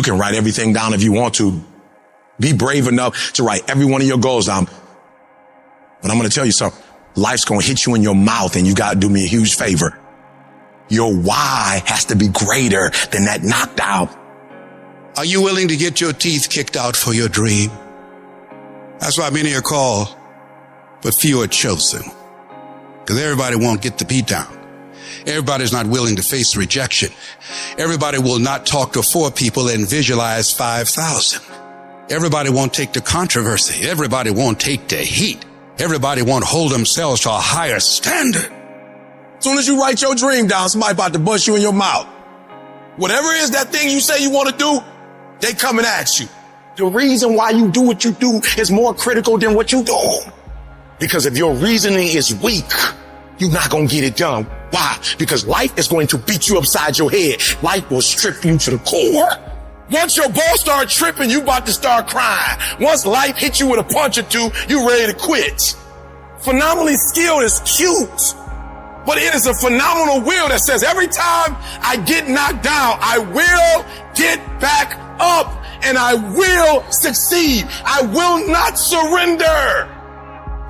You can write everything down if you want to. Be brave enough to write every one of your goals down. But I'm going to tell you something. Life's going to hit you in your mouth, and you got to do me a huge favor. Your why has to be greater than that knocked out. Are you willing to get your teeth kicked out for your dream? That's why many are called, but few are chosen. Because everybody won't get the beat down. Everybody's not willing to face rejection. Everybody will not talk to 4 people and visualize 5,000. Everybody won't take the controversy. Everybody won't take the heat. Everybody won't hold themselves to a higher standard. As soon as you write your dream down, somebody about to bust you in your mouth. Whatever it is that thing you say you want to do, they coming at you. The reason why you do what you do is more critical than what you do. Because if your reasoning is weak, you're not going to get it done. Why? Because life is going to beat you upside your head. Life will strip you to the core. Once your balls start tripping, you about to start crying. Once life hits you with a punch or two, you ready to quit. Phenomenally skilled is cute, but it is a phenomenal will that says every time I get knocked down, I will get back up and I will succeed. I will not surrender.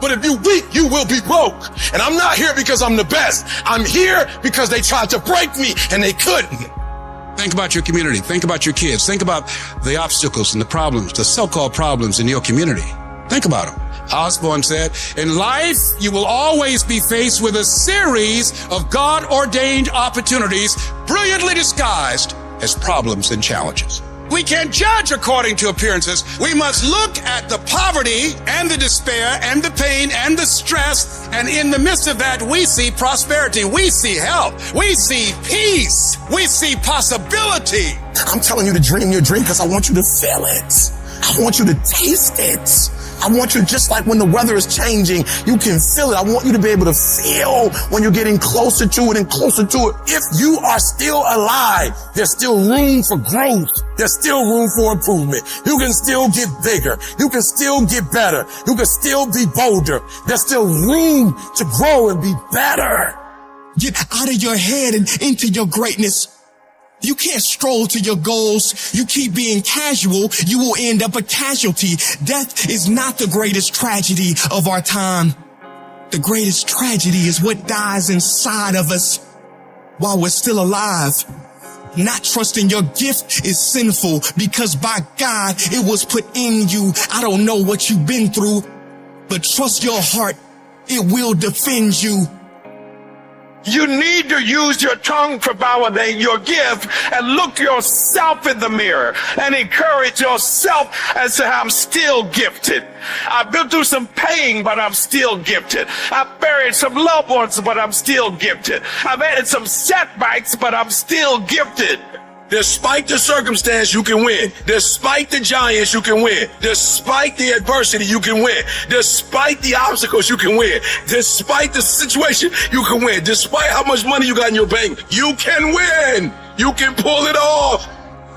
But if you weak, you will be broke. And I'm not here because I'm the best. I'm here because they tried to break me and they couldn't. Think about your community. Think about your kids. Think about the obstacles and the problems, the so-called problems in your community. Think about them. Osborne said, in life, you will always be faced with a series of God-ordained opportunities brilliantly disguised as problems and challenges. We can't judge according to appearances. We must look at the poverty and the despair and the pain and the stress. And in the midst of that, we see prosperity. We see health. We see peace. We see possibility. I'm telling you to dream your dream because I want you to feel it. I want you to taste it. I want you, just like when the weather is changing, you can feel it. I want you to be able to feel when you're getting closer to it and closer to it. If you are still alive, there's still room for growth. There's still room for improvement. You can still get bigger. You can still get better. You can still be bolder. There's still room to grow and be better. Get out of your head and into your greatness. You can't stroll to your goals. You keep being casual, you will end up a casualty. Death is not the greatest tragedy of our time. The greatest tragedy is what dies inside of us while we're still alive. Not trusting your gift is sinful because by God, it was put in you. I don't know what you've been through, but trust your heart. It will defend you. You need to use your tongue for power, your gift, and look yourself in the mirror and encourage yourself and say, I'm still gifted. I've been through some pain, but I'm still gifted. I've buried some loved ones, but I'm still gifted. I've had some setbacks, but I'm still gifted. Despite the circumstance, you can win. Despite the giants, you can win. Despite the adversity, you can win. Despite the obstacles, you can win. Despite the situation, you can win. Despite how much money you got in your bank, you can win. You can pull it off.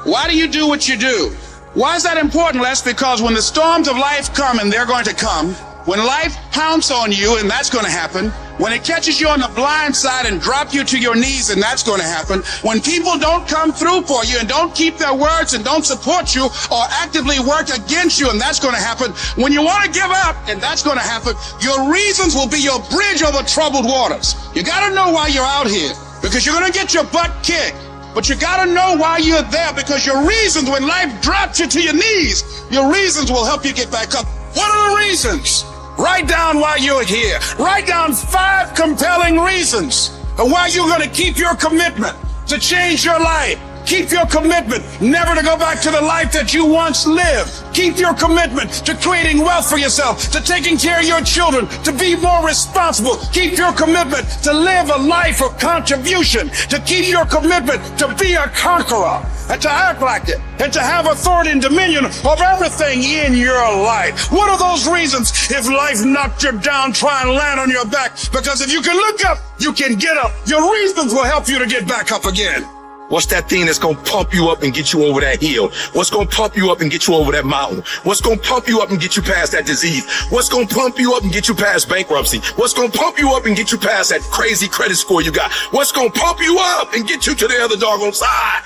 Why do you do what you do? Why is that important, Les? Because when the storms of life come, and they're going to come, when life pounces on you, and that's going to happen, when it catches you on the blind side and drop you to your knees, and that's going to happen, when people don't come through for you and don't keep their words and don't support you or actively work against you, and that's going to happen, when you want to give up, and that's going to happen, your reasons will be your bridge over troubled waters. You got to know why you're out here, because you're going to get your butt kicked. But you got to know why you're there, because your reasons, when life drops you to your knees, your reasons will help you get back up. What are the reasons? Write down why you're here. Write down 5 compelling reasons of why you're going to keep your commitment to change your life. Keep your commitment never to go back to the life that you once lived. Keep your commitment to creating wealth for yourself, to taking care of your children, to be more responsible. Keep your commitment to live a life of contribution, to keep your commitment to be a conqueror and to act like it and to have authority and dominion of everything in your life. What are those reasons? If life knocked you down, try and land on your back, because if you can look up, you can get up. Your reasons will help you to get back up again. What's that thing that's going to pump you up and get you over that hill? What's going to pump you up and get you over that mountain? What's going to pump you up and get you past that disease? What's going to pump you up and get you past bankruptcy? What's going to pump you up and get you past that crazy credit score you got? What's going to pump you up and get you to the other doggone side?